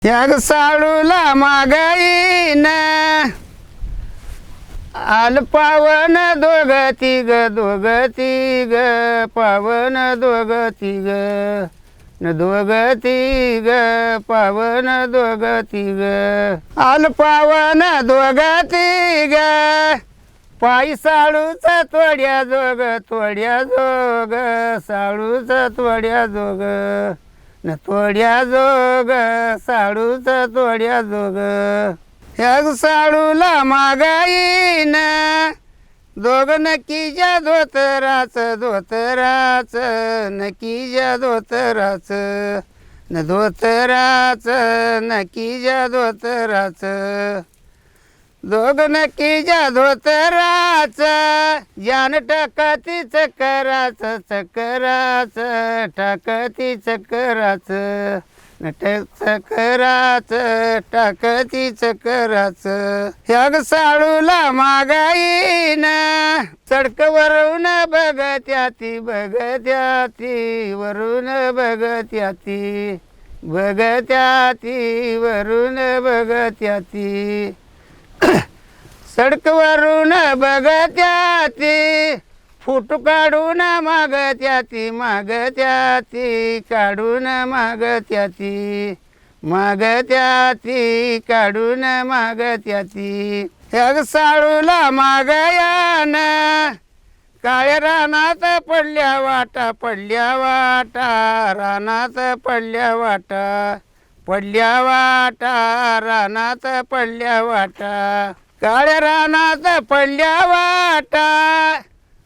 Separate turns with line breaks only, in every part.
याग साळूला मागाईन आल पावन दोघ तिघ पावन दोघ तिघ पावन दोघ तिघ आल पावन दोघ तिघ पायी साळूचा तोड्या जोग साळूचा तोड्या जोग न तोड्या जोग साळूचा तोड्या जोग याग साळूला मागाईन दोघ नक्कीच्या धोतराच नक्कीच्या धोतराच न धोतराच नक्कीच्या धोतराच दोघ नक्कीच्या धोतराच जान टाकती चक्कराच टाकती चक्कराच चक्कराच टाकती चक्कराच याग साळूला मागाईन सडकवरून बघत्याती वरून बघत्याती वरून बघत्याती सडकवरून बघत्याती फुट काढून मागत्याती काढून मागत्याती काढून मागत्याती याग साळूला मागयान काळ्या रानात पडल्या वाटा रानात पडल्या वाटा रानात पडल्या वाटा काळ्या रानात पडल्या वाटा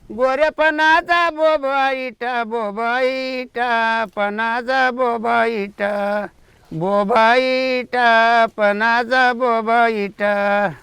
गोरेपणाचा बोबाईटा पणाचा बोबाईटा पणाचा बोबाईटा